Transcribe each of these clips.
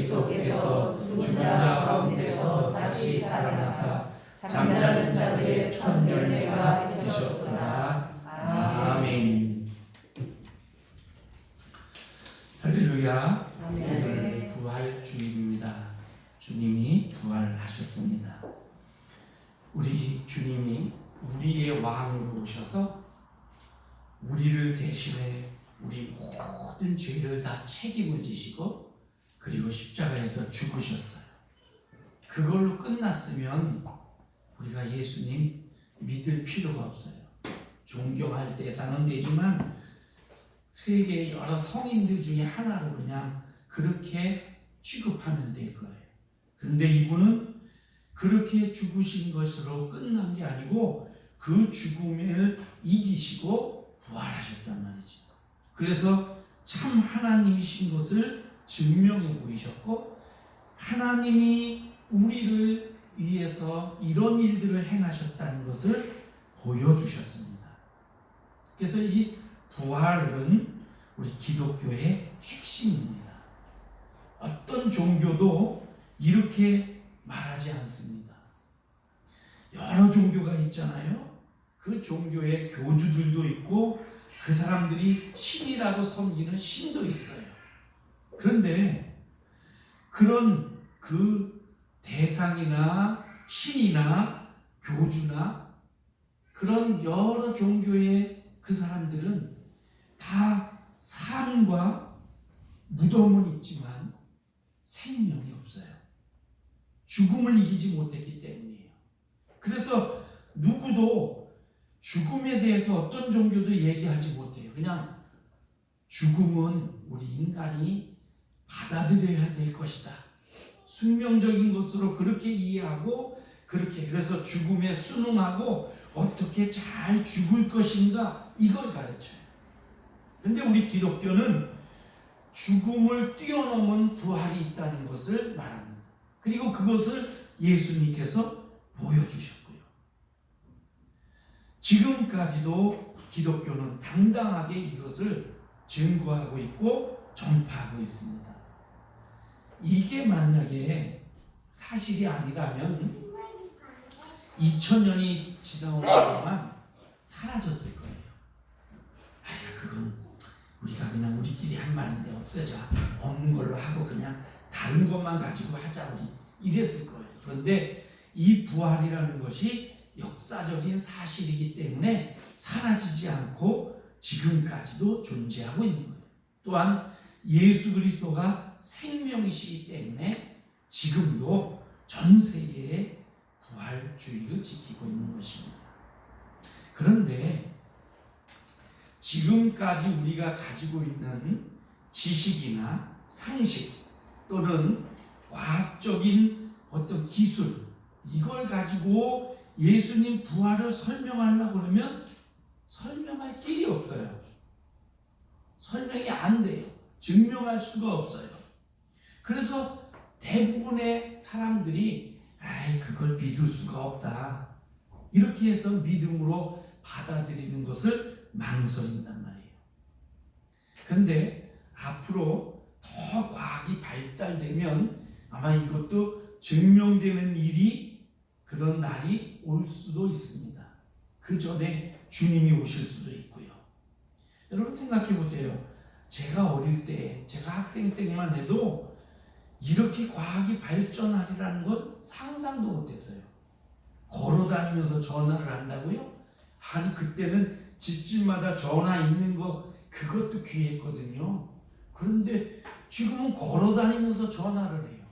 그리스도께서 죽은 자 가운데서 다시 살아나사 잠자는 자들의 첫 열매가 되셨도다. 아멘. 할렐루야. 오늘 부활 주일입니다. 주님이 부활하셨습니다. 우리 주님이 우리의 왕으로 오셔서 우리를 대신해 우리 모든 죄를 다 책임을 지시고 그리고 십자가에서 죽으셨어요. 그걸로 끝났으면 우리가 예수님 믿을 필요가 없어요. 존경할 대상은 되지만 세계 여러 성인들 중에 하나로 그냥 그렇게 취급하면 될 거예요. 그런데 이분은 그렇게 죽으신 것으로 끝난 게 아니고 그 죽음을 이기시고 부활하셨단 말이죠. 그래서 참 하나님이신 것을 증명해 보이셨고 하나님이 우리를 위해서 이런 일들을 행하셨다는 것을 보여주셨습니다. 그래서 이 부활은 우리 기독교의 핵심입니다. 어떤 종교도 이렇게 말하지 않습니다. 여러 종교가 있잖아요. 그 종교의 교주들도 있고 그 사람들이 신이라고 섬기는 신도 있어요. 그런데 그런 그 대상이나 신이나 교주나 그런 여러 종교의 그 사람들은 다 삶과 무덤은 있지만 생명이 없어요. 죽음을 이기지 못했기 때문이에요. 그래서 누구도 죽음에 대해서 어떤 종교도 얘기하지 못해요. 그냥 죽음은 우리 인간이 받아들여야 될 것이다. 숙명적인 것으로 그렇게 이해하고 그렇게 그래서 죽음에 순응하고 어떻게 잘 죽을 것인가 이걸 가르쳐요. 그런데 우리 기독교는 죽음을 뛰어넘은 부활이 있다는 것을 말합니다. 그리고 그것을 예수님께서 보여주셨고요. 지금까지도 기독교는 당당하게 이것을 증거하고 있고 전파하고 있습니다. 이게 만약에 사실이 아니라면 2000년이 지나온 동안 사라졌을 거예요. 그건 우리가 그냥 우리끼리 한 말인데 없애자. 없는 걸로 하고 그냥 다른 것만 가지고 하자. 우리 이랬을 거예요. 그런데 이 부활이라는 것이 역사적인 사실이기 때문에 사라지지 않고 지금까지도 존재하고 있는 거예요. 또한 예수 그리스도가 생명이시기 때문에 지금도 전 세계에 부활주의를 지키고 있는 것입니다. 그런데 지금까지 우리가 가지고 있는 지식이나 상식 또는 과학적인 어떤 기술 이걸 가지고 예수님 부활을 설명하려고 그러면 설명할 길이 없어요. 설명이 안 돼요. 증명할 수가 없어요. 그래서 대부분의 사람들이 그걸 믿을 수가 없다. 이렇게 해서 믿음으로 받아들이는 것을 망설인단 말이에요. 그런데 앞으로 더 과학이 발달되면 아마 이것도 증명되는 일이 그런 날이 올 수도 있습니다. 그 전에 주님이 오실 수도 있고요. 여러분 생각해 보세요. 제가 어릴 때, 제가 학생 때만 해도 이렇게 과학이 발전하리라는 건 상상도 못했어요. 걸어다니면서 전화를 한다고요? 아니 그때는 집집마다 전화 있는 거 그것도 귀했거든요. 그런데 지금은 걸어다니면서 전화를 해요.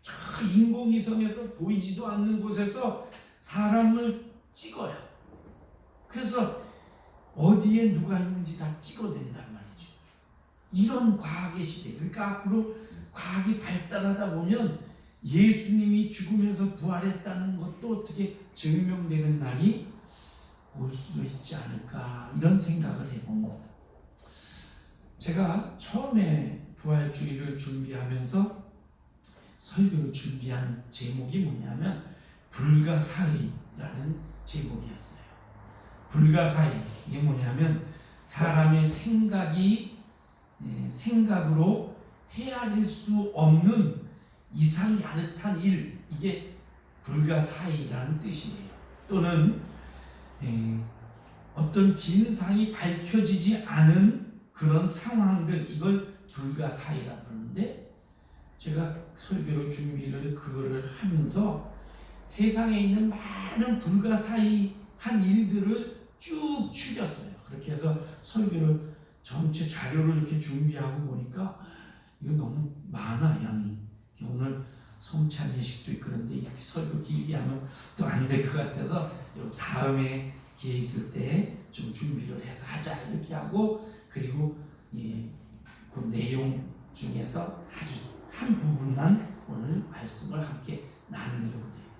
저 인공위성에서 보이지도 않는 곳에서 사람을 찍어요. 그래서 어디에 누가 있는지 다 찍어낸단 말이죠. 이런 과학의 시대. 그러니까 앞으로 과학이 발달하다 보면 예수님이 죽으면서 부활했다는 것도 어떻게 증명되는 날이 올 수도 있지 않을까 이런 생각을 해봅니다. 제가 처음에 부활주의를 준비하면서 설교를 준비한 제목이 뭐냐면 불가사의라는 제목이었어요. 불가사의 이게 뭐냐면 사람의 생각으로 헤아릴 수 없는 이상 야릇한 일, 이게 불가사의라는 뜻이에요. 또는 어떤 진상이 밝혀지지 않은 그런 상황들, 이걸 불가사의라고 그러는데, 제가 설교를 준비를 그거를 하면서 세상에 있는 많은 불가사의한 일들을 쭉 추렸어요. 그렇게 해서 설교를 전체 자료를 이렇게 준비하고 보니까 이거 너무 많아, 양이. 오늘 성찬 예식도 있고 그런데 이렇게 설교 길게 하면 또 안 될 것 같아서 다음에 기회 있을 때 좀 준비를 해서 하자 이렇게 하고, 그리고 그 내용 중에서 아주 한 부분만 오늘 말씀을 함께 나누려고 해요.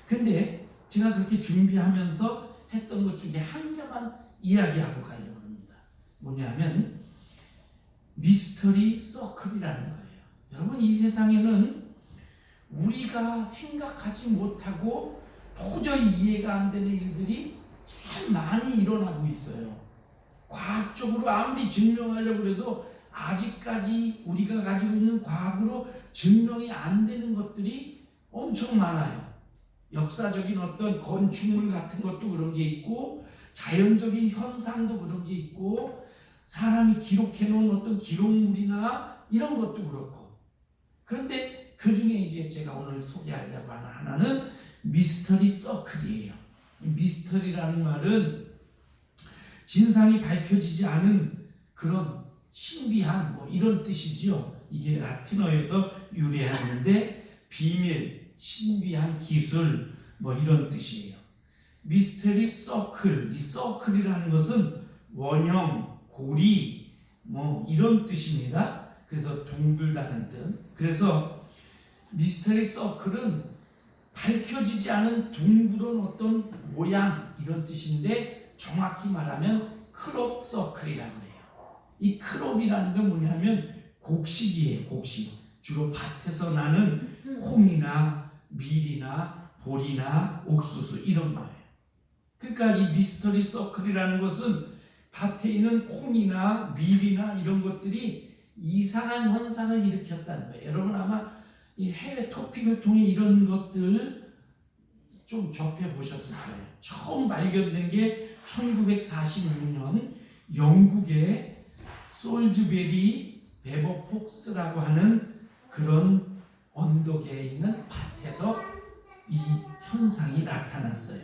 근데 제가 그렇게 준비하면서 했던 것 중에 한 개만 이야기하고 가려고 합니다. 뭐냐면 미스터리 서클이라는 거예요. 여러분, 이 세상에는 우리가 생각하지 못하고 도저히 이해가 안 되는 일들이 참 많이 일어나고 있어요. 과학적으로 아무리 증명하려고 해도 아직까지 우리가 가지고 있는 과학으로 증명이 안 되는 것들이 엄청 많아요. 역사적인 어떤 건축물 같은 것도 그런 게 있고, 자연적인 현상도 그런 게 있고, 사람이 기록해 놓은 어떤 기록물이나 이런 것도 그렇고. 그런데 그 중에 이제 제가 오늘 소개하려고 하는 하나는 미스터리 서클이에요. 미스터리라는 말은 진상이 밝혀지지 않은 그런 신비한 이런 뜻이지요. 이게 라틴어에서 유래하는데 비밀, 신비한 기술 이런 뜻이에요. 미스터리 서클, 이 서클이라는 것은 원형, 고리 이런 뜻입니다. 그래서 둥글다는 뜻. 그래서 미스터리 서클은 밝혀지지 않은 둥그런 어떤 모양 이런 뜻인데, 정확히 말하면 크롭 서클이라고 해요. 이 크롭이라는 건 뭐냐면 곡식이에요. 곡식. 주로 밭에서 나는 콩이나 밀이나 보리나 옥수수 이런 거예요. 그러니까 이 미스터리 서클이라는 것은 밭에 있는 콩이나 밀이나 이런 것들이 이상한 현상을 일으켰다는 거예요. 여러분 아마 이 해외 토픽을 통해 이런 것들 좀 접해 보셨을 거예요. 처음 발견된 게 1946년 영국의 솔즈베리 베버폭스라고 하는 그런 언덕에 있는 밭에서 이 현상이 나타났어요.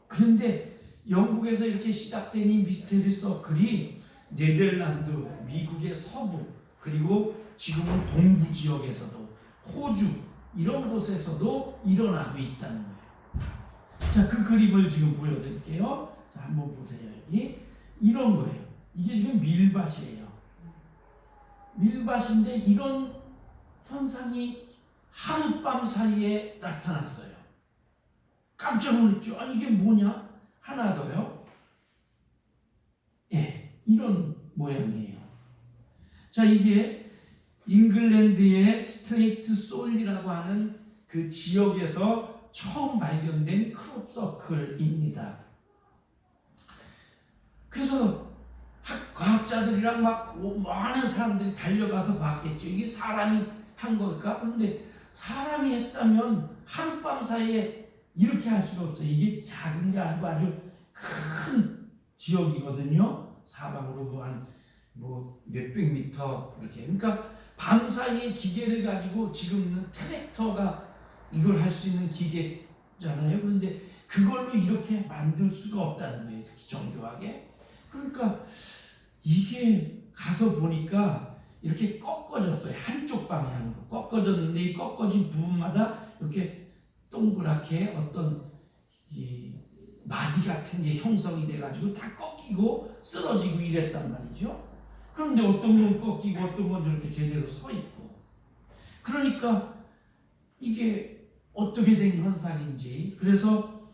그런데 영국에서 이렇게 시작된 이 미스터리 서클이 네덜란드, 미국의 서부, 그리고 지금은 동부 지역에서도 호주 이런 곳에서도 일어나고 있다는 거예요. 자, 그 그림을 지금 보여드릴게요. 자, 한번 보세요. 여기 이런 거예요. 이게 지금 밀밭이에요. 밀밭인데 이런 현상이 하룻밤 사이에 나타났어요. 깜짝 놀랐죠. 아니 이게 뭐냐? 하나 더요. 예, 이런 모양이에요. 자, 이게 잉글랜드의 스트레이트 솔이라고 하는 그 지역에서 처음 발견된 크롭 서클입니다. 그래서 과학자들이랑 막 많은 사람들이 달려가서 봤겠죠. 이게 사람이 한 걸까? 그런데 사람이 했다면 하룻밤 사이에 이렇게 할 수가 없어요. 이게 작은 게 아니고 아주 큰 지역이거든요. 사방으로 한 몇백 미터 이렇게. 그러니까 밤 사이에 기계를 가지고 지금은 트랙터가 이걸 할 수 있는 기계잖아요. 그런데 그걸로 이렇게 만들 수가 없다는 거예요. 특히 정교하게. 그러니까 이게 가서 보니까 이렇게 꺾어졌어요. 한쪽 방향으로 꺾어졌는데 이 꺾어진 부분마다 이렇게 동그랗게 어떤 이 마디 같은 게 형성이 돼가지고 다 꺾이고 쓰러지고 이랬단 말이죠. 그런데 어떤 건 꺾이고 어떤 건 저렇게 제대로 서 있고. 그러니까 이게 어떻게 된 현상인지. 그래서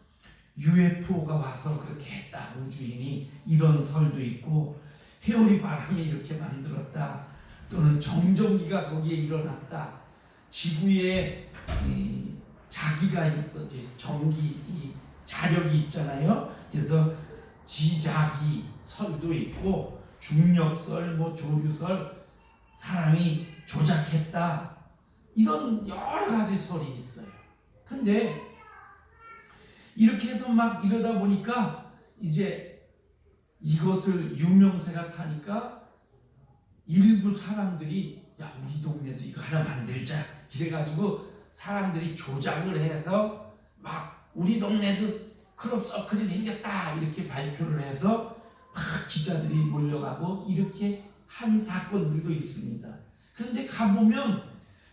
UFO가 와서 그렇게 했다. 우주인이 이런 설도 있고, 해오리 바람이 이렇게 만들었다. 또는 정전기가 거기에 일어났다. 지구에 자기가 있었지. 전기, 이 자력이 있잖아요. 그래서 지자기 설도 있고, 중력설, 조류설, 사람이 조작했다. 이런 여러 가지 설이 있어요. 근데 이렇게 해서 막 이러다 보니까 이제 이것을 유명세가 타니까 일부 사람들이 야, 우리 동네도 이거 하나 만들자 이래가지고 사람들이 조작을 해서 막 우리 동네도 크롭서클이 생겼다 이렇게 발표를 해서 막 기자들이 몰려가고 이렇게 한 사건들도 있습니다. 그런데 가보면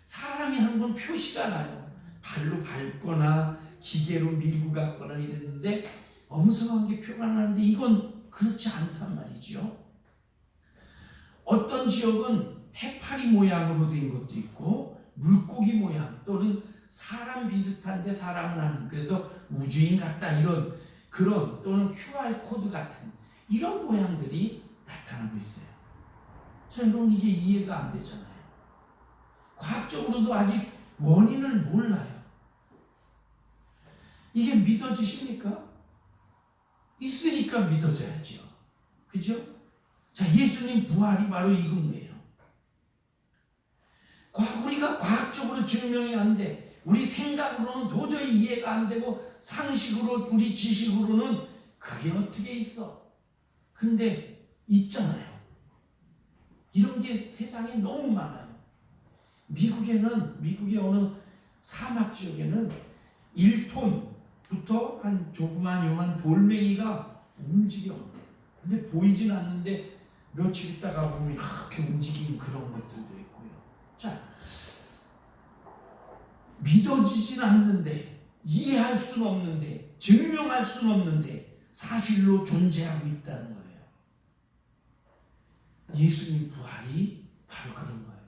사람이 한 번 표시가 나요. 발로 밟거나 기계로 밀고 갔거나 이랬는데 엉성한 게 표가 나는데 이건 그렇지 않단 말이죠. 어떤 지역은 해파리 모양으로 된 것도 있고 물고기 모양 또는 사람 비슷한데 사람은 아닌, 그래서 우주인 같다 이런 그런 또는 QR코드 같은 이런 모양들이 나타나고 있어요. 자, 여러분 이게 이해가 안 되잖아요. 과학적으로도 아직 원인을 몰라요. 이게 믿어지십니까? 있으니까 믿어져야죠. 그죠? 자, 예수님 부활이 바로 이건 거예요. 우리가 과학적으로 증명이 안 돼. 우리 생각으로는 도저히 이해가 안 되고 상식으로 우리 지식으로는 그게 어떻게 있어? 근데 있잖아요. 이런 게 세상에 너무 많아요. 미국의 어느 사막 지역에는 1톤부터 한 조그만 요만 돌멩이가 움직여. 근데 보이진 않는데 며칠 있다가 보면 이렇게 움직이는 그런 것들도 있고요. 자, 믿어지진 않는데, 이해할 수는 없는데, 증명할 수는 없는데 사실로 존재하고 있다는 거예요. 예수님 부활이 바로 그런 거예요.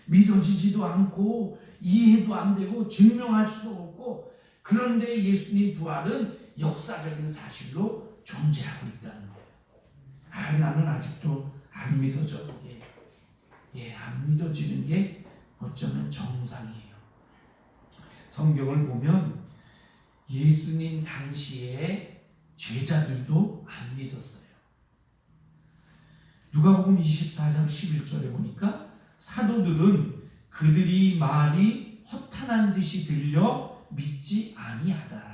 믿어지지도 않고 이해도 안 되고 증명할 수도 없고, 그런데 예수님 부활은 역사적인 사실로 존재하고 있다는 거예요. 아, 나는 아직도 안 믿어져. 그게 안 믿어지는 게 어쩌면 정상이에요. 성경을 보면 예수님 당시에 제자들도 안 믿었어요. 누가복음 24장 11절에 보니까 사도들은 그들이 말이 허탄한 듯이 들려 믿지 아니하더라.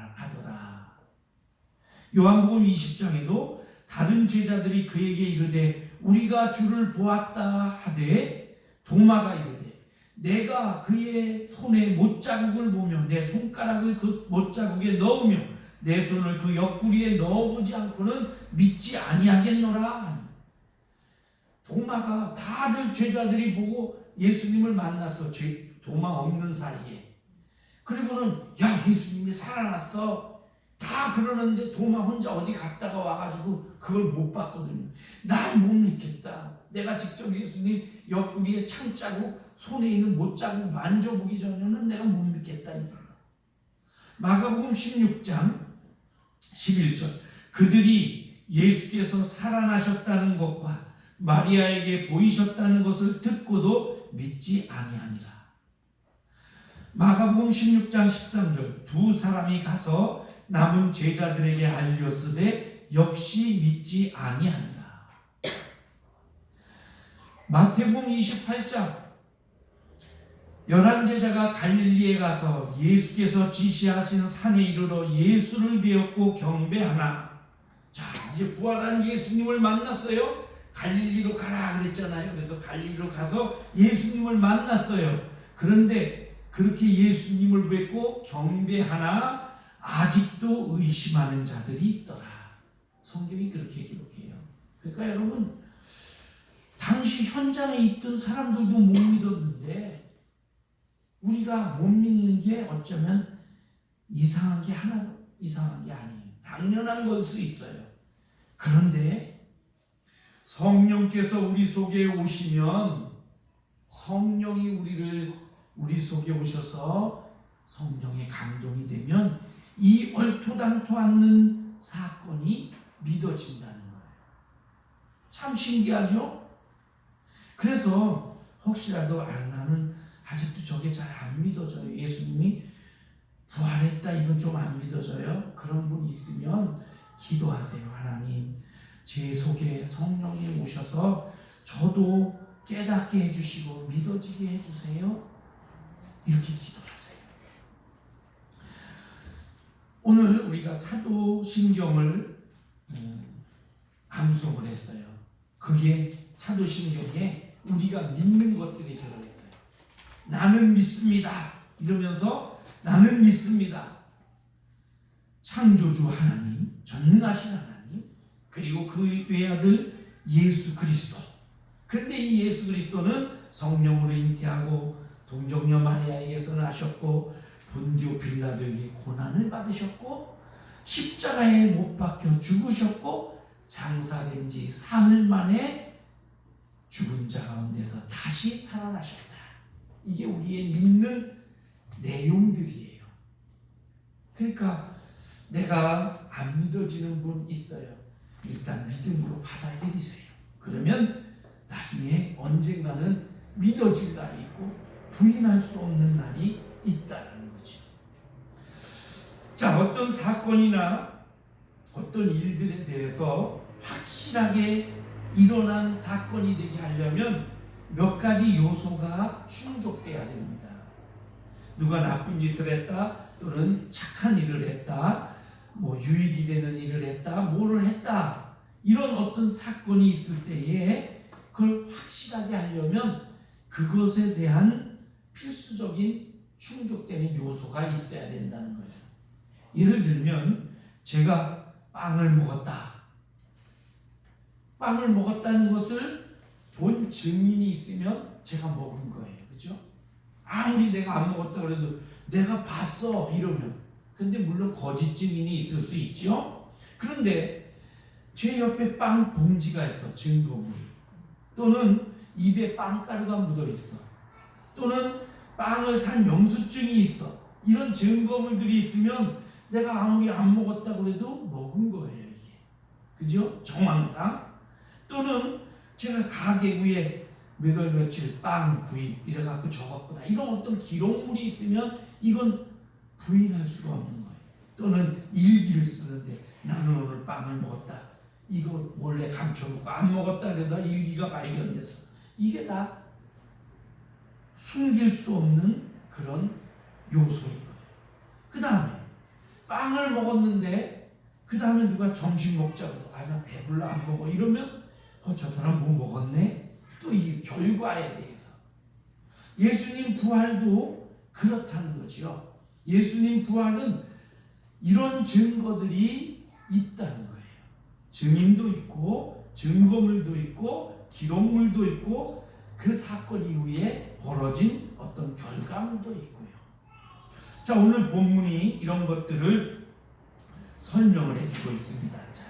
요한복음 20장에도 다른 제자들이 그에게 이르되 우리가 주를 보았다 하되 도마가 이르되 내가 그의 손에 못자국을 보며 내 손가락을 그 못자국에 넣으며 내 손을 그 옆구리에 넣어보지 않고는 믿지 아니하겠노라. 도마가 다들 제자들이 보고 예수님을 만났어. 도마 없는 사이에. 그리고는 야, 예수님이 살아났어. 다 그러는데 도마 혼자 어디 갔다가 와가지고 그걸 못 봤거든요. 난 못 믿겠다. 내가 직접 예수님 옆구리에 창자국, 손에 있는 못자국 만져보기 전에는 내가 못 믿겠다. 마가복음 16장 11절 그들이 예수께서 살아나셨다는 것과 마리아에게 보이셨다는 것을 듣고도 믿지 아니하니라. 마가복음 16장 13절 두 사람이 가서 남은 제자들에게 알렸으되 역시 믿지 아니하니라. 마태복음 28장 11제자가 갈릴리에 가서 예수께서 지시하신 산에 이르러 예수를 배웠고 경배하나. 자, 이제 부활한 예수님을 만났어요. 갈릴리로 가라 그랬잖아요. 그래서 갈릴리로 가서 예수님을 만났어요. 그런데 그렇게 예수님을 뵙고 경배하나 아직도 의심하는 자들이 있더라. 성경이 그렇게 기록해요. 그러니까 여러분, 당시 현장에 있던 사람들도 못 믿었는데 우리가 못 믿는 게 어쩌면 이상한 게 아니에요. 당연한 걸 수 있어요. 그런데 성령께서 우리 속에 오시면, 성령이 우리 속에 오셔서 성령의 감동이 되면 이 얼토당토 않는 사건이 믿어진다는 거예요. 참 신기하죠? 그래서 혹시라도 나는 아직도 저게 잘 안 믿어져요. 예수님이 부활했다 이건 좀 안 믿어져요. 그런 분 있으면 기도하세요. 하나님, 제 속에 성령이 오셔서 저도 깨닫게 해주시고 믿어지게 해주세요. 이렇게 기도하세요. 오늘 우리가 사도신경을 암송을 했어요. 그게 사도신경에 우리가 믿는 것들이 들어있어요. 나는 믿습니다. 이러면서 나는 믿습니다. 창조주 하나님, 전능하신 하나님, 그리고 그 외아들 예수 그리스도. 근데 이 예수 그리스도는 성령으로 잉태하고 동정녀 마리아에게서 나셨고 본디오 빌라도에게 고난을 받으셨고 십자가에 못 박혀 죽으셨고 장사된 지 사흘 만에 죽은 자 가운데서 다시 살아나셨다. 이게 우리의 믿는 내용들이에요. 그러니까 내가 안 믿어지는 분 있어요. 일단 믿음으로 받아들이세요. 그러면 나중에 언젠가는 믿어질 날이 있고 부인할 수 없는 날이 있다는 거죠. 자, 어떤 사건이나 어떤 일들에 대해서 확실하게 일어난 사건이 되게 하려면 몇 가지 요소가 충족돼야 됩니다. 누가 나쁜 짓을 했다, 또는 착한 일을 했다, 유익이 되는 일을 했다, 뭐를 했다, 이런 어떤 사건이 있을 때에 그걸 확실하게 하려면 그것에 대한 필수적인 충족되는 요소가 있어야 된다는 거예요. 예를 들면 제가 빵을 먹었다. 빵을 먹었다는 것을 본 증인이 있으면 제가 먹은 거예요. 그렇죠? 아무리 내가 안 먹었다 그래도 내가 봤어 이러면. 근데 물론 거짓 증인이 있을 수 있죠. 그런데 제 옆에 빵 봉지가 있어. 증거물이. 또는 입에 빵가루가 묻어 있어. 또는 빵을 산 영수증이 있어. 이런 증거물들이 있으면 내가 아무리 안 먹었다 그래도 먹은 거예요, 이게. 그죠? 정황상. 또는 제가 가게 위에 몇 월 며칠 빵 구입 이래갖고 적었구나. 이런 어떤 기록물이 있으면 이건 부인할 수가 없는 거예요. 또는 일기를 쓰는데 나는 오늘 빵을 먹었다. 이거 몰래 감춰놓고 안 먹었다 그러다 일기가 발견됐어. 이게 다 숨길 수 없는 그런 요소인 거예요. 그 다음에 빵을 먹었는데 그 다음에 누가 점심 먹자고 나 배불러 안 먹어 이러면 저 사람 뭐 먹었네? 또 이 결과에 대해서 예수님 부활도 그렇다는 거죠. 예수님 부활은 이런 증거들이 있다는 거예요. 증인도 있고 증거물도 있고 기록물도 있고 그 사건 이후에 벌어진 어떤 결과물도 있고요. 자, 오늘 본문이 이런 것들을 설명을 해주고 있습니다. 자,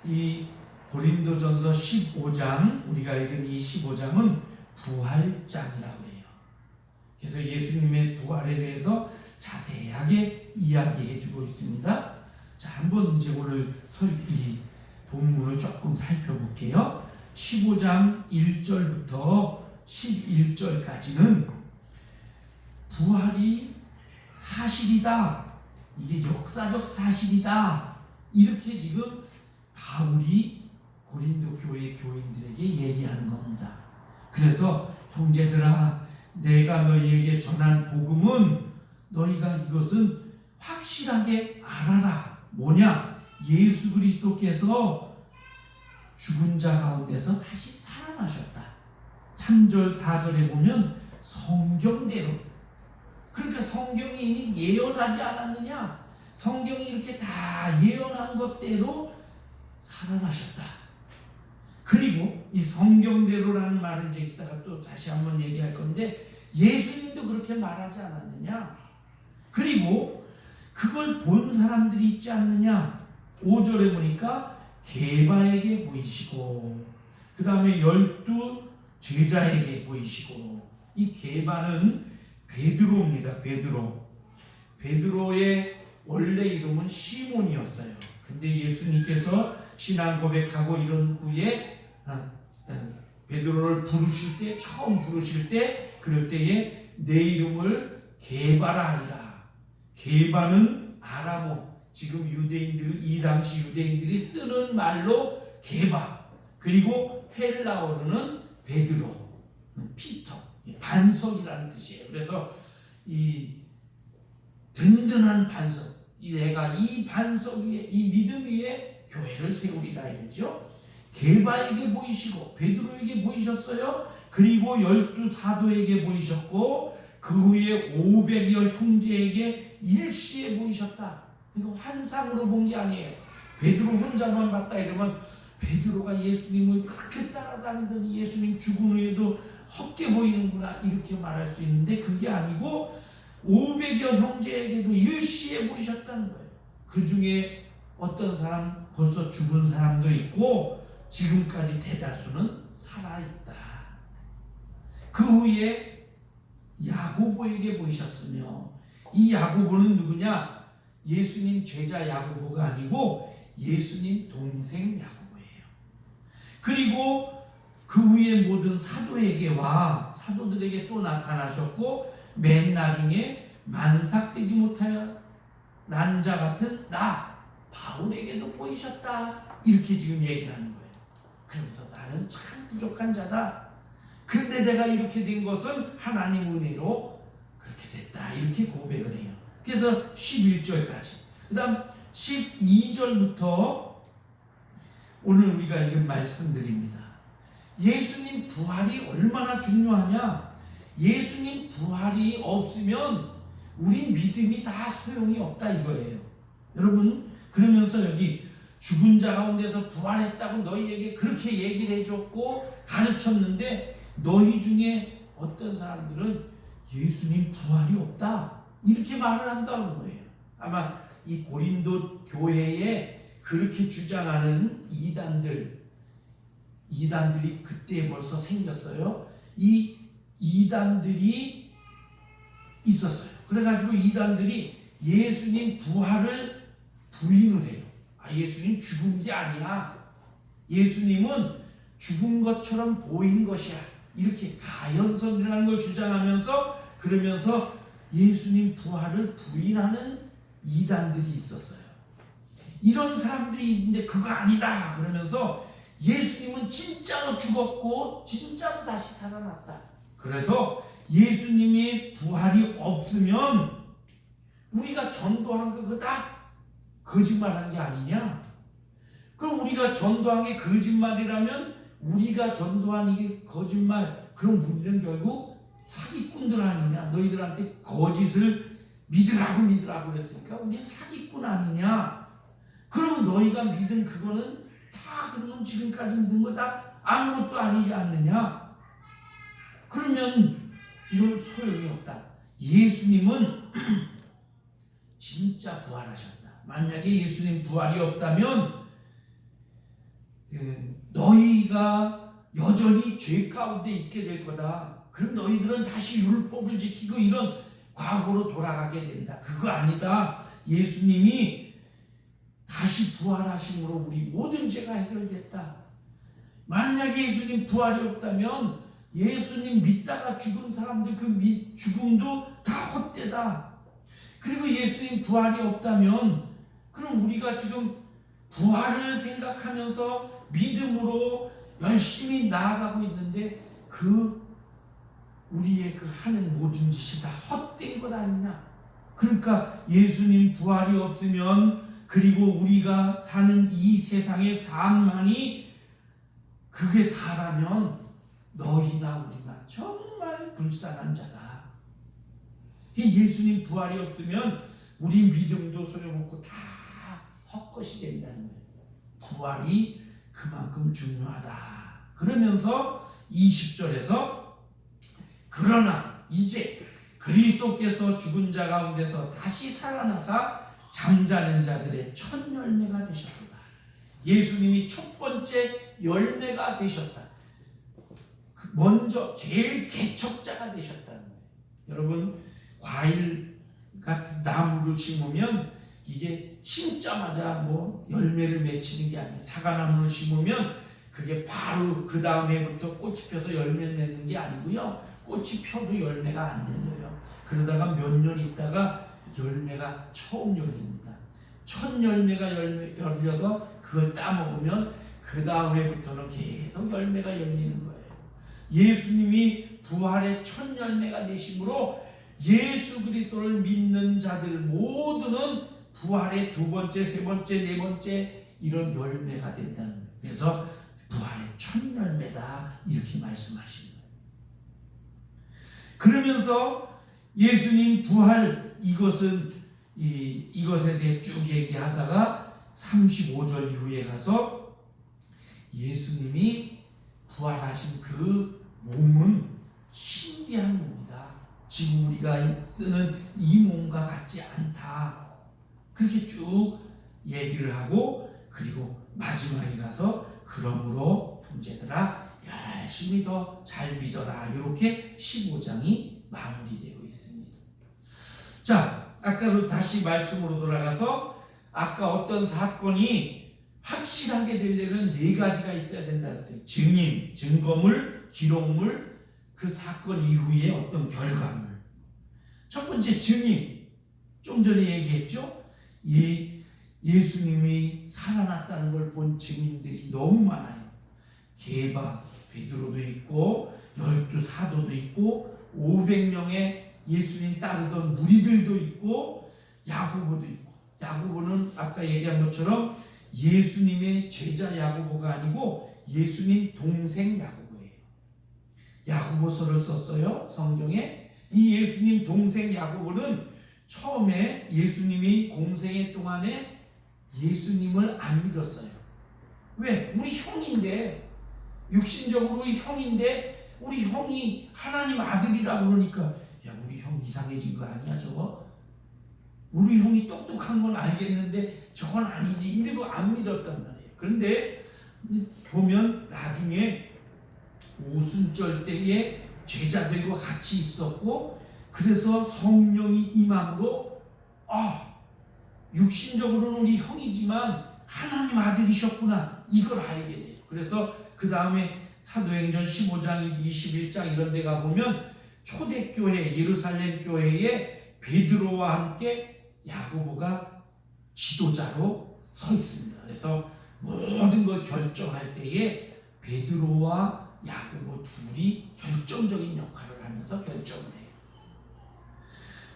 이 고린도전서 15장, 우리가 읽은 이 15장은 부활장이라고 해요. 그래서 예수님의 부활에 대해서 자세하게 이야기해주고 있습니다. 자, 한번 이제 오늘 이 본문을 조금 살펴볼게요. 15장 1절부터 11절까지는 부활이 사실이다. 이게 역사적 사실이다. 이렇게 지금 바울이 고린도 교회 교인들에게 얘기하는 겁니다. 그래서 형제들아, 내가 너희에게 전한 복음은 너희가 이것은 확실하게 알아라. 뭐냐? 예수 그리스도께서 죽은 자 가운데서 다시 살아나셨다. 3절 4절에 보면 성경대로, 그러니까 성경이 이미 예언하지 않았느냐? 성경이 이렇게 다 예언한 것대로 살아나셨다. 그리고 이 성경대로라는 말은 이제 이따가 또 다시 한번 얘기할 건데 예수님도 그렇게 말하지 않았느냐? 그리고 그걸 본 사람들이 있지 않느냐? 5절에 보니까 게바에게 보이시고 그 다음에 12 제자에게 보이시고, 이 게바는 베드로입니다. 베드로의 원래 이름은 시몬이었어요. 근데 예수님께서 신앙 고백하고 이런 후에 베드로를 처음 부르실 때 그럴 때에 내 이름을 게바라 하리라. 게바는 아람어, 지금 이 당시 유대인들이 쓰는 말로 게바, 그리고 헬라어로는 베드로. 피터, 반석이라는 뜻이에요. 그래서 이 든든한 반석, 내가 이 반석 위에, 이 믿음 위에 교회를 세우리라 이러죠. 게바에게 보이시고 베드로에게 보이셨어요. 그리고 12 사도에게 보이셨고 그 후에 500여 형제에게 일시에 보이셨다. 이거 환상으로 본 게 아니에요. 베드로 혼자만 봤다 이러면 베드로가 예수님을 그렇게 따라다니더니 예수님 죽은 후에도 헛게 보이는구나 이렇게 말할 수 있는데 그게 아니고 500여 형제에게도 일시에 보이셨다는 거예요. 그 중에 어떤 사람 벌써 죽은 사람도 있고 지금까지 대다수는 살아있다. 그 후에 야고보에게 보이셨으며 이 야고보는 누구냐? 예수님 제자 야고보가 아니고 예수님 동생 야고보예요. 그리고 그 후에 모든 사도에게와 사도들에게 또 나타나셨고 맨 나중에 만삭되지 못하여 난 자 같은 나 바울에게도 보이셨다. 이렇게 지금 얘기를 하는 거예요. 그러면서 나는 참 부족한 자다. 근데 내가 이렇게 된 것은 하나님 은혜로 그렇게 됐다. 이렇게 고백을 해요. 그래서 11절까지. 그 다음 12절부터 오늘 우리가 읽은 말씀드립니다. 예수님 부활이 얼마나 중요하냐? 예수님 부활이 없으면 우리 믿음이 다 소용이 없다 이거예요. 여러분, 그러면서 여기 죽은 자 가운데서 부활했다고 너희에게 그렇게 얘기를 해줬고 가르쳤는데 너희 중에 어떤 사람들은 예수님 부활이 없다 이렇게 말을 한다는 거예요. 아마 이 고린도 교회에 그렇게 주장하는 이단들이 그때 벌써 생겼어요. 이 이단들이 있었어요. 그래가지고 이단들이 예수님 부활을 부인을 해요. 예수님 죽은 게 아니야. 예수님은 죽은 것처럼 보인 것이야. 이렇게 가연선이라는 걸 주장하면서 그러면서 예수님 부활을 부인하는 이단들이 있었어요. 이런 사람들이 있는데 그거 아니다 그러면서 예수님은 진짜로 죽었고 진짜로 다시 살아났다. 그래서 예수님의 부활이 없으면 우리가 전도한 거 그거 다 거짓말한 게 아니냐? 그럼 우리가 전도한 게 거짓말이라면 우리가 전도한 이게 거짓말, 그럼 우리는 결국 사기꾼들 아니냐? 너희들한테 거짓을 믿으라고 그랬으니까 우리는 사기꾼 아니냐? 그러면 너희가 믿은 그거는 다 그러면 지금까지 믿은 거 다 아무것도 아니지 않느냐? 그러면 이건 소용이 없다. 예수님은 진짜 부활하셨다. 만약에 예수님 부활이 없다면 너희가 여전히 죄 가운데 있게 될 거다. 그럼 너희들은 다시 율법을 지키고 이런 과거로 돌아가게 된다. 그거 아니다. 예수님이 다시 부활하심으로 우리 모든 죄가 해결됐다. 만약에 예수님 부활이 없다면 예수님 믿다가 죽은 사람들 그 죽음도 다 헛되다. 그리고 예수님 부활이 없다면 그럼 우리가 지금 부활을 생각하면서 믿음으로 열심히 나아가고 있는데 우리의 그 하는 모든 짓이 다 헛된 것 아니냐? 그러니까 예수님 부활이 없으면 그리고 우리가 사는 이 세상의 삶만이 그게 다라면 너희나 우리나 정말 불쌍한 자다. 예수님 부활이 없으면 우리 믿음도 소용없고 다 헛것이 된다는 거예요. 부활이 그만큼 중요하다. 그러면서 20절에서 그러나 이제 그리스도께서 죽은 자 가운데서 다시 살아나사 잠자는 자들의 첫 열매가 되셨다. 예수님이 첫 번째 열매가 되셨다. 먼저 제일 개척자가 되셨다는 거예요. 여러분, 과일 같은 나무를 심으면 이게 심자마자 열매를 맺히는 게 아니에요. 사과나무를 심으면 그게 바로 그 다음에부터 꽃이 펴서 열매를 맺는 게 아니고요. 꽃이 펴도 열매가 안 열려요. 그러다가 몇 년 있다가 열매가 처음 열립니다. 첫 열매가 열려서 그걸 따먹으면 그 다음에부터는 계속 열매가 열리는 거예요. 예수님이 부활의 첫 열매가 되심으로 예수 그리스도를 믿는 자들 모두는 부활의 두 번째, 세 번째, 네 번째 이런 열매가 된다는 거예요. 그래서 부활의 첫 열매다 이렇게 말씀하시는 거예요. 그러면서 예수님 부활 이것에 대해 쭉 얘기하다가 35절 이후에 가서 예수님이 부활하신 그 몸은 신비한 몸이다. 지금 우리가 쓰는 이 몸과 같지 않다. 그렇게 쭉 얘기를 하고 그리고 마지막에 가서 그러므로 형제들아 열심히 더 잘 믿어라. 이렇게 15장이 마무리되고 있습니다. 자, 아까로 다시 말씀으로 돌아가서 아까 어떤 사건이 확실하게 되려면 네 가지가 있어야 된다 했어요. 증인, 증거물, 기록물, 그 사건 이후에 어떤 결과물. 첫 번째 증인. 좀 전에 얘기했죠. 예수님이 살아났다는 걸 본 증인들이 너무 많아요. 게바, 베드로도 있고 12 사도도 있고 500명의 예수님 따르던 무리들도 있고 야고보도 있고, 야고보는 아까 얘기한 것처럼 예수님의 제자 야고보가 아니고 예수님 동생 야고보예요. 야고보서를 썼어요. 성경에. 이 예수님 동생 야고보는 처음에 예수님이 공생애 동안에 예수님을 안 믿었어요. 왜? 우리 형인데, 육신적으로 우리 형인데 우리 형이 하나님 아들이라고 그러니까 야, 우리 형 이상해진 거 아니야 저거? 우리 형이 똑똑한 건 알겠는데 저건 아니지 이러고 안 믿었단 말이에요. 그런데 보면 나중에 오순절 때에 제자들과 같이 있었고 그래서 성령이 임함으로 육신적으로는 우리 형이지만 하나님 아들이셨구나 이걸 알게 돼요. 그래서 그 다음에 사도행전 15장, 21장 이런 데 가보면 초대교회, 예루살렘 교회에 베드로와 함께 야고보가 지도자로 서 있습니다. 그래서 모든 걸 결정할 때에 베드로와 야고보 둘이 결정적인 역할을 하면서 결정을 해요.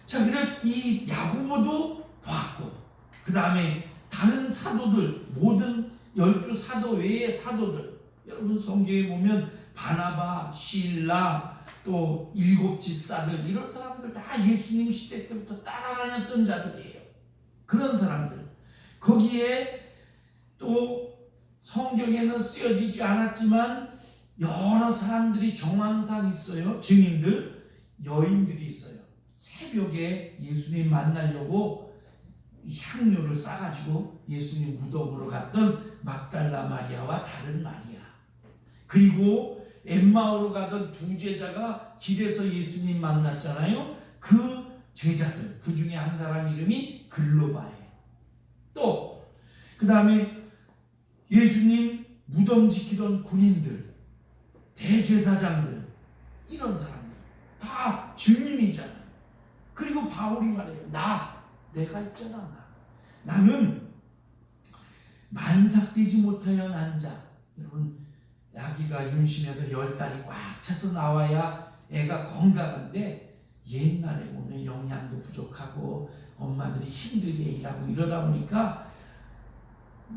자, 그래서 이 야고보도 봤고 그 다음에 다른 사도들, 모든 12 사도 외의 사도들, 여러분 성경에 보면 바나바, 실라, 또 7 집사들 이런 사람들 다 예수님 시대 때부터 따라다녔던 자들이에요. 그런 사람들. 거기에 또 성경에는 쓰여지지 않았지만 여러 사람들이 정황상 있어요. 증인들, 여인들이 있어요. 새벽에 예수님 만나려고 향료를 싸가지고 예수님 무덤으로 갔던 막달라 마리아와 다른 마리아, 그리고 엠마오로 가던 두 제자가 길에서 예수님 만났잖아요. 그 제자들, 그 중에 한 사람 이름이 글로바예요. 또 그 다음에 예수님 무덤 지키던 군인들, 대제사장들, 이런 사람들 다 증인이잖아요. 그리고 바울이 말해요. 내가 있잖아. 나는 만삭되지 못하여 난 자. 여러분, 아기가 임신해서 10달이 꽉 차서 나와야 애가 건강한데 옛날에 보면 영양도 부족하고 엄마들이 힘들게 일하고 이러다 보니까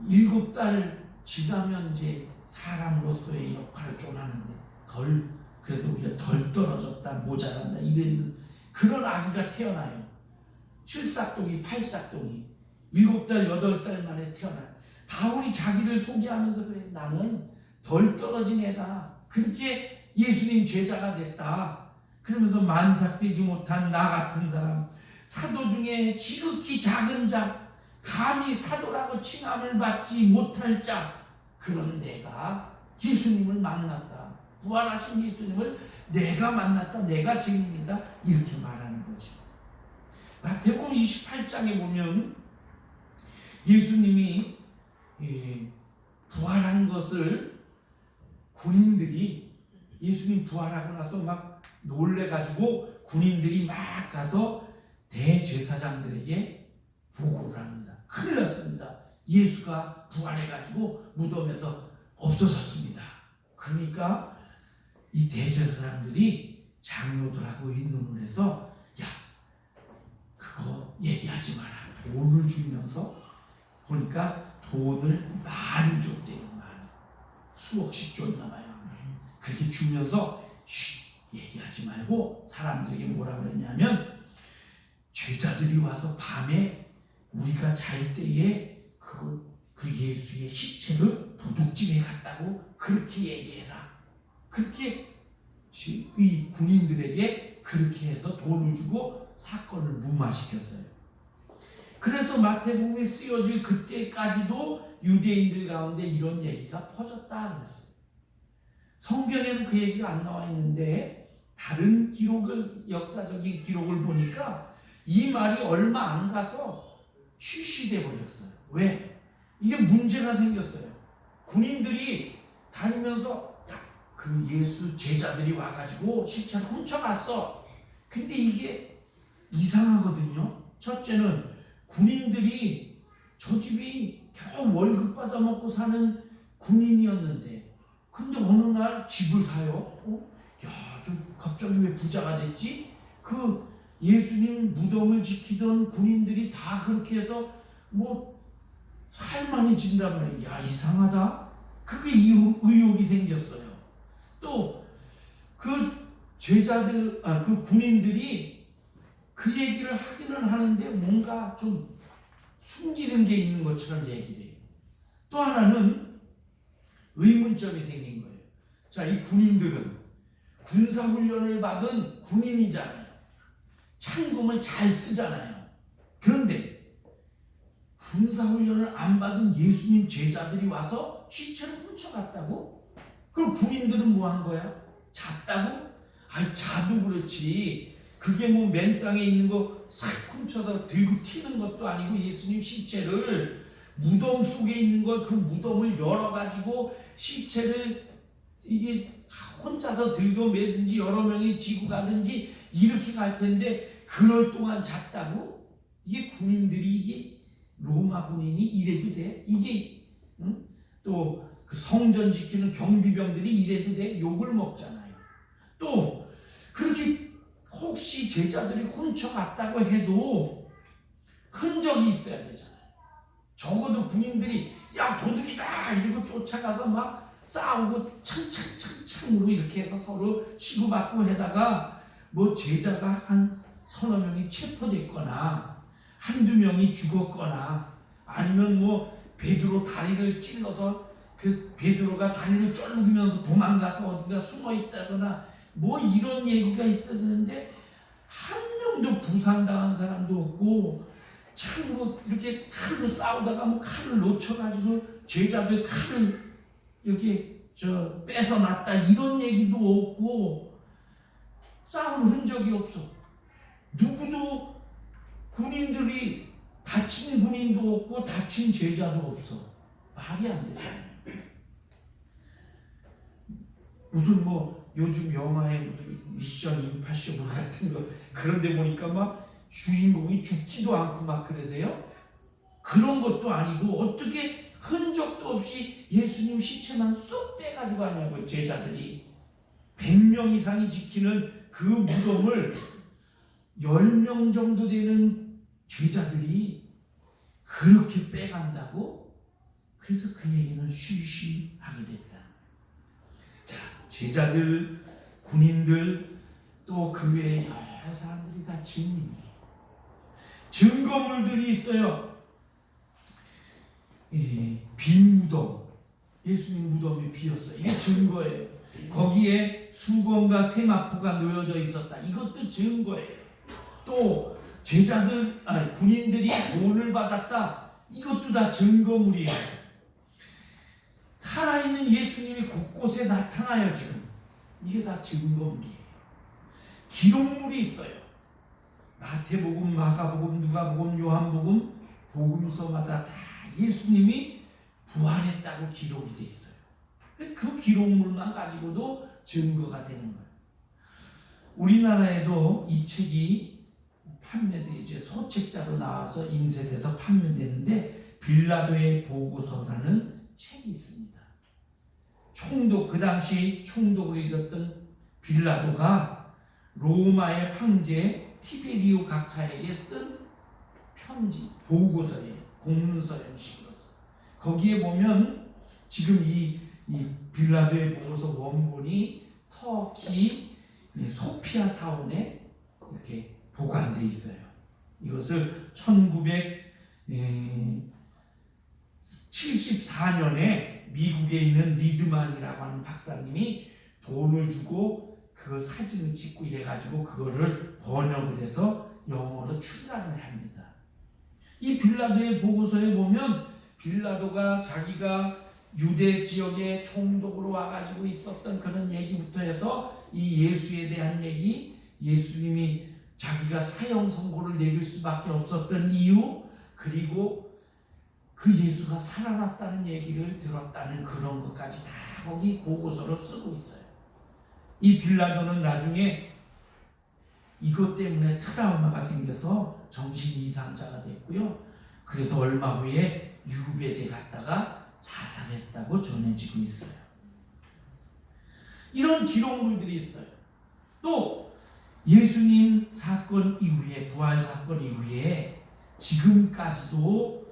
7달 지나면 이제 사람으로서의 역할을 좀 하는데 그래서 우리가 덜 떨어졌다, 모자란다 이런 그런 아기가 태어나요. 7싹동이, 8싹동이 7달, 8달 만에 태어나. 바울이 자기를 소개하면서 그래. 나는 덜 떨어진 애다. 그렇게 예수님 제자가 됐다. 그러면서 만삭되지 못한 나 같은 사람, 사도 중에 지극히 작은 자, 감히 사도라고 칭함을 받지 못할 자, 그런 내가 예수님을 만났다. 부활하신 예수님을 내가 만났다. 내가 증인이다. 이렇게 말하는 거죠. 마태복음 28장에 보면 예수님이 부활한 것을 군인들이, 예수님 부활하고 나서 막 놀래가지고 군인들이 막 가서 대제사장들에게 보고를 합니다. 큰일 났습니다. 예수가 부활해가지고 무덤에서 없어졌습니다. 그러니까 이 대제사장들이 장로들하고 의논을 해서 야 그거 얘기하지 마라. 돈을 주면서 보니까 돈을 많이 줬대요. 많이. 수억씩 줬나 봐요. 그렇게 주면서 얘기하지 말고 사람들에게 뭐라 그랬냐면 제자들이 와서 밤에 우리가 잘 때에 그 예수의 시체를 도둑질해 갔다고 그렇게 얘기해라. 그렇게 이 군인들에게 그렇게 해서 돈을 주고 사건을 무마시켰어요. 그래서 마태복음에 쓰여질 그때까지도 유대인들 가운데 이런 얘기가 퍼졌다 그랬어요. 성경에는 그 얘기가 안 나와 있는데 다른 기록을 역사적인 기록을 보니까 이 말이 얼마 안 가서 실시돼 버렸어요. 왜? 이게 문제가 생겼어요. 군인들이 다니면서 야, 그 예수 제자들이 와가지고 시체를 훔쳐갔어. 근데 이게 이상하거든요. 첫째는 군인들이 저 집이 겨우 월급 받아 먹고 사는 군인이었는데 근데 어느 날 집을 사요. 야, 저 갑자기 왜 부자가 됐지? 그 예수님 무덤을 지키던 군인들이 다 그렇게 해서 뭐 살만해진다면 야 이상하다. 그게 의혹이 생겼어요. 또 그 제자들, 그 군인들이 그 얘기를 하기는 하는데 뭔가 좀 숨기는 게 있는 것처럼 얘기를 해요. 또 하나는 의문점이 생긴 거예요. 자, 이 군인들은 군사훈련을 받은 군인이잖아요. 창검을 잘 쓰잖아요. 그런데 군사훈련을 안 받은 예수님 제자들이 와서 시체를 훔쳐갔다고? 그럼 군인들은 뭐 한 거야? 잤다고? 아이 자도 그렇지. 그게 뭐 맨 땅에 있는 거 싹 훔쳐서 들고 튀는 것도 아니고 예수님 시체를 무덤 속에 있는 걸 그 무덤을 열어가지고 시체를 이게 혼자서 들고 매든지 여러 명이 지고 가든지 이렇게 갈 텐데 그럴 동안 잤다고? 이게 군인들이 이게 로마 군인이 이래도 돼? 이게 또 그 성전 지키는 경비병들이 이래도 돼? 욕을 먹잖아요. 또 그렇게 혹시 제자들이 훔쳐갔다고 해도 흔적이 있어야 되잖아요. 적어도 군인들이 야 도둑이다 이러고 쫓아가서 막 싸우고 창으로 이렇게 해서 서로 치고받고 해다가 뭐 제자가 한 서너 명이 체포됐거나 한두 명이 죽었거나 아니면 뭐 베드로 다리를 찔러서 그 베드로가 다리를 쫄르면서 도망가서 어딘가 숨어 있다거나 뭐 이런 얘기가 있어야 되는데 한 명도 부상당한 사람도 없고 창으로 이렇게 칼로 싸우다가 뭐 칼을 놓쳐가지고 제자들 칼을 이렇게 뺏어놨다 이런 얘기도 없고 싸운 흔적이 없어. 누구도 군인들이 다친 군인도 없고 다친 제자도 없어. 말이 안 되잖아요. 무슨 뭐 요즘 영화에 무슨 미션 임파서블 같은 거 그런데 보니까 막 주인공이 죽지도 않고 막 그래 돼요. 그런 것도 아니고 어떻게 흔적도 없이 예수님 시체만 쏙 빼가지고 가냐고요. 제자들이 100명 이상이 지키는 그 무덤을 10명 정도 되는 제자들이 그렇게 빼간다고? 그래서 그 얘기는 쉬쉬하게 됐다. 자, 제자들, 군인들 또 그 외에 여러 사람들이 다 증인이에요. 증거물들이 있어요. 빈 무덤, 예수님 무덤이 비었어요. 이게 증거예요. 거기에 수건과 세마포가 놓여져 있었다. 이것도 증거예요. 또 제자들, 군인들이 돈을 받았다. 이것도 다 증거물이에요. 살아있는 예수님이 곳곳에 나타나요. 지금 이게 다 증거물이에요. 기록물이 있어요. 마태복음, 마가복음, 누가복음, 요한복음, 복음서마다 다 예수님이 부활했다고 기록이 돼 있어요. 그 기록물만 가지고도 증거가 되는 거예요. 우리나라에도 이 책이 이제 소책자로 나와서 인쇄돼서 판매되는데 빌라도의 보고서라는 책이 있습니다. 총독, 그 당시 총독을 이뤘던 빌라도가 로마의 황제 티베리오 각하에게 쓴 편지, 보고서에 공문서 형식으로 거기에 보면 지금 이 빌라도의 보고서 원본이 터키 소피아 사원에 이렇게 보관돼 있어요. 이것을 1974년에 미국에 있는 리드만이라고 하는 박사님이 돈을 주고 그 사진을 찍고 이래가지고 그거를 번역을 해서 영어로 출간을 합니다. 이 빌라도의 보고서에 보면 빌라도가 자기가 유대 지역에 총독으로 와가지고 있었던 그런 얘기부터 해서 이 예수에 대한 얘기, 예수님이 자기가 사형 선고를 내릴 수밖에 없었던 이유, 그리고 그 예수가 살아났다는 얘기를 들었다는 그런 것까지 다 거기 보고서로 쓰고 있어요. 이 빌라도는 나중에 이것 때문에 트라우마가 생겨서 정신 이상자가 됐고요. 그래서 얼마 후에 유배대 갔다가 자살했다고 전해지고 있어요. 이런 기록물들이 있어요. 또 예수님 사건 이후에, 부활 사건 이후에 지금까지도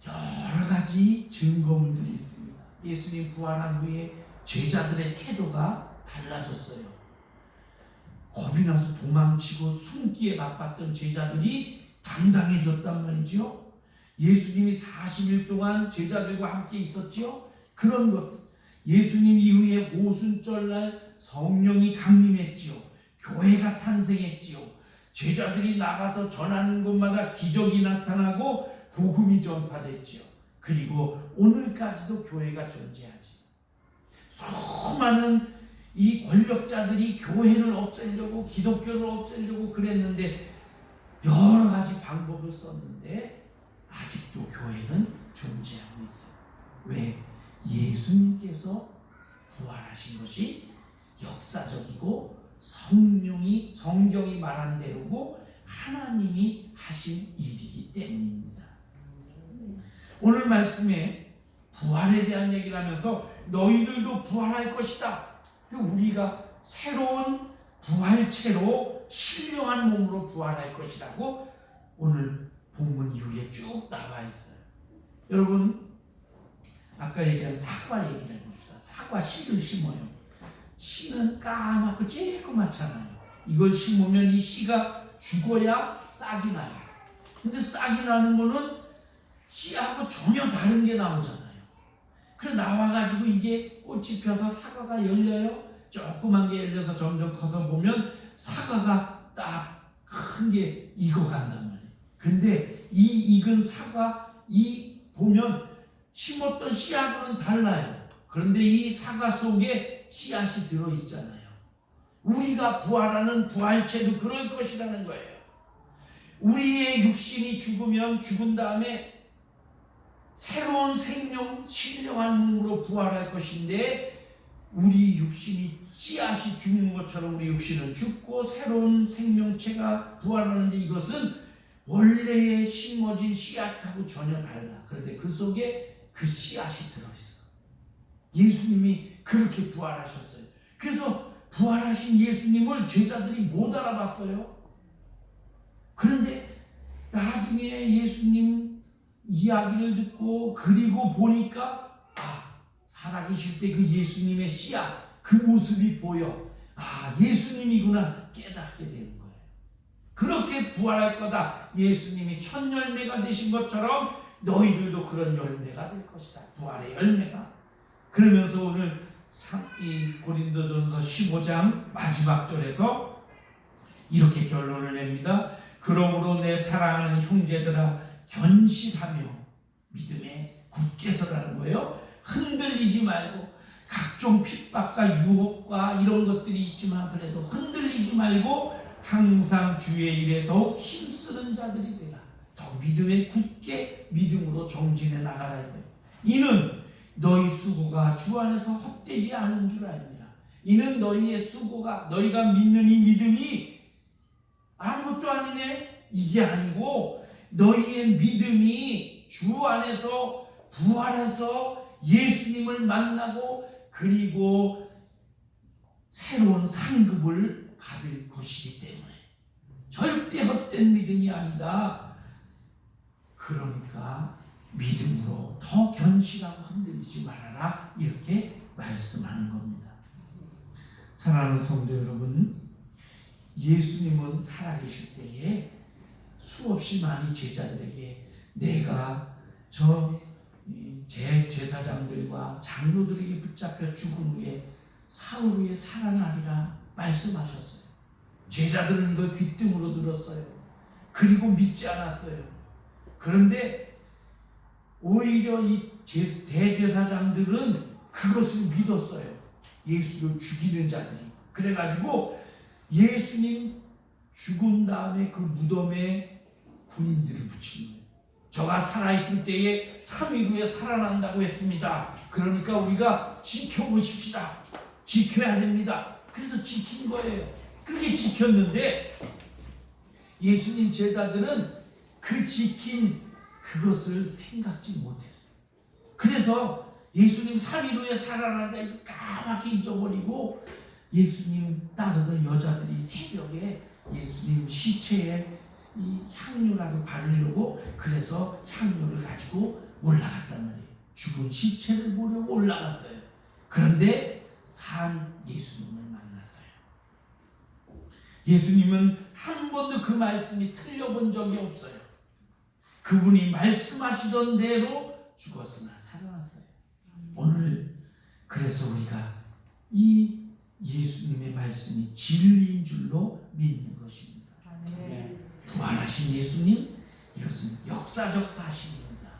여러 가지 증거물들이 있습니다. 예수님 부활한 후에 제자들의 태도가 달라졌어요. 겁이 나서 도망치고 숨기에 바빴던 제자들이 당당해졌단 말이죠. 예수님이 40일 동안 제자들과 함께 있었지요. 그런 것, 예수님 이후에 오순절날 성령이 강림했지요. 교회가 탄생했지요. 제자들이 나가서 전하는 곳마다 기적이 나타나고 복음이 전파됐지요. 그리고 오늘까지도 교회가 존재하지. 수많은 이 권력자들이 교회를 없애려고, 기독교를 없애려고 그랬는데 여러 가지 방법을 썼는데 아직도 교회는 존재하고 있어요. 왜? 예수님께서 부활하신 것이 역사적이고 성경이 말한 대로고 하나님이 하신 일이기 때문입니다. 오늘 말씀에 부활에 대한 얘기를 하면서 너희들도 부활할 것이다. 우리가 새로운 부활체로 신령한 몸으로 부활할 것이라고 오늘 본문 이후에 쭉 나와 있어요. 여러분, 아까 얘기한 사과 얘기를 해봅시다. 사과 씨를 심어요. 씨는 까맣고 쬐끄맣잖아요. 이걸 심으면 이 씨가 죽어야 싹이 나요. 근데 싹이 나는 거는 씨하고 전혀 다른 게 나오잖아요. 그래 나와가지고 이게 꽃이 펴서 사과가 열려요. 조그만 게 열려서 점점 커서 보면 사과가 딱 큰 게 익어간단 말이에요. 근데 이 익은 사과, 보면 심었던 씨하고는 달라요. 그런데 이 사과 속에 씨앗이 들어있잖아요. 우리가 부활하는 부활체도 그럴 것이라는 거예요. 우리의 육신이 죽은 다음에 새로운 생명, 신령한 몸으로 부활할 것인데 우리 육신이 씨앗이 죽는 것처럼 우리 육신은 죽고 새로운 생명체가 부활하는데 이것은 원래의 심어진 씨앗하고 전혀 달라. 그런데 그 속에 그 씨앗이 들어있어. 예수님이 그렇게 부활하셨어요. 그래서 부활하신 예수님을 제자들이 못 알아봤어요. 그런데 나중에 예수님 이야기를 듣고 그리고 보니까 살아계실 때 그 예수님의 씨앗, 그 모습이 보여. 예수님이구나 깨닫게 되는 거예요. 그렇게 부활할 거다. 예수님이 첫 열매가 되신 것처럼 너희들도 그런 열매가 될 것이다. 부활의 열매가. 그러면서 오늘 이 고린도전서 15장 마지막 절에서 이렇게 결론을 냅니다. 그러므로 내 사랑하는 형제들아 견실하며 믿음에 굳게 서라는 거예요. 흔들리지 말고 각종 핍박과 유혹과 이런 것들이 있지만 그래도 흔들리지 말고 항상 주의 일에 더욱 힘쓰는 자들이 되라. 더 믿음에 굳게 믿음으로 정진해 나가라 이거예요. 이는 너희 수고가 주 안에서 헛되지 않은 줄 알미라. 이는 너희의 수고가, 너희가 믿는 이 믿음이 아무것도 아니네 이게 아니고 너희의 믿음이 주 안에서 부활해서 예수님을 만나고 그리고 새로운 상급을 받을 것이기 때문에 절대 헛된 믿음이 아니다. 그러니까 믿음으로 더 견실하고 흔들리지 말아라, 이렇게 말씀하는 겁니다. 사랑하는 성도 여러분, 예수님은 살아계실 때에 수없이 많이 제자들에게 내가 제 제사장들과 장로들에게 붙잡혀 죽은 후에 사흘 후에 살아나리라 말씀하셨어요. 제자들은 이걸 귀등으로 들었어요. 그리고 믿지 않았어요. 그런데 오히려 이 대제사장들은 그것을 믿었어요. 예수를 죽이는 자들이. 그래가지고 예수님 죽은 다음에 그 무덤에 군인들을 붙이는 거예요. 저가 살아있을 때에 3일 후에 살아난다고 했습니다. 그러니까 우리가 지켜보십시다. 지켜야 됩니다. 그래서 지킨 거예요. 그렇게 지켰는데 예수님 제자들은 그 지킨 그것을 생각지 못했어요. 그래서 예수님 3일 후에 살아난다 이거 까맣게 잊어버리고 예수님 따르던 여자들이 새벽에 예수님 시체에 이 향료라도 바르려고 그래서 향료를 가지고 올라갔단 말이에요. 죽은 시체를 보려고 올라갔어요. 그런데 산 예수님을 만났어요. 예수님은 한 번도 그 말씀이 틀려본 적이 없어요. 그분이 말씀하시던 대로 죽었으나 살아났어요. 오늘 그래서 우리가 이 예수님의 말씀이 진리인 줄로 믿는 것입니다. 부활하신 예수님, 이것은 역사적 사실입니다.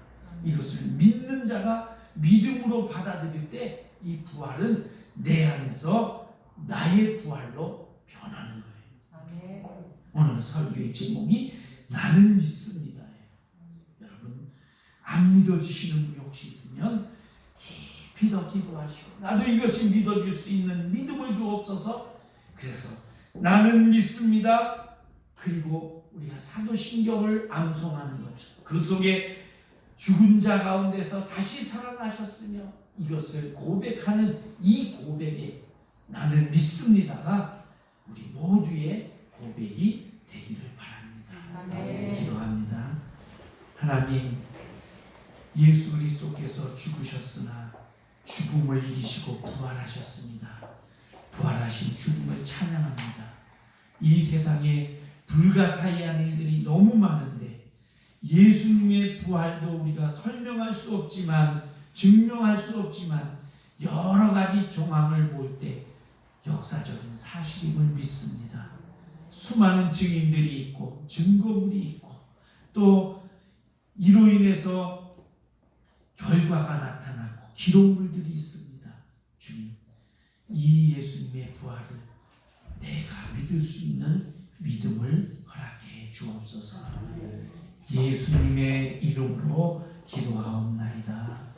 이것을 믿는 자가 믿음으로 받아들일 때 이 부활은 내 안에서 나의 부활로 변하는 거예요. 오늘 설교의 제목이 나는 믿습니다. 여러분, 안 믿어지시는 분이 혹시 있으면 깊이 더 기도하시고 나도 이것이 믿어질 수 있는 믿음을 주옵소서. 그래서 나는 믿습니다. 그리고 우리가 사도신경을 암송하는 거죠. 그 속에 죽은 자 가운데서 다시 살아나셨으며 이것을 고백하는 이 고백에 나는 믿습니다가 우리 모두의 고백이 되기를 바랍니다. 기도합니다. 하나님, 예수 그리스도께서 죽으셨으나 죽음을 이기시고 부활하셨습니다. 부활하신 주님을 찬양합니다. 이 세상에 불가사의한 일들이 너무 많은데 예수님의 부활도 우리가 설명할 수 없지만 증명할 수 없지만 여러 가지 정황을 볼 때 역사적인 사실임을 믿습니다. 수많은 증인들이 있고 증거물이 있고 또 이로 인해서 결과가 나타나고 기록물들이 있습니다. 주님, 이 예수님의 부활을 내가 믿을 수 있는 믿음을 허락해 주옵소서. 예수님의 이름으로 기도하옵나이다.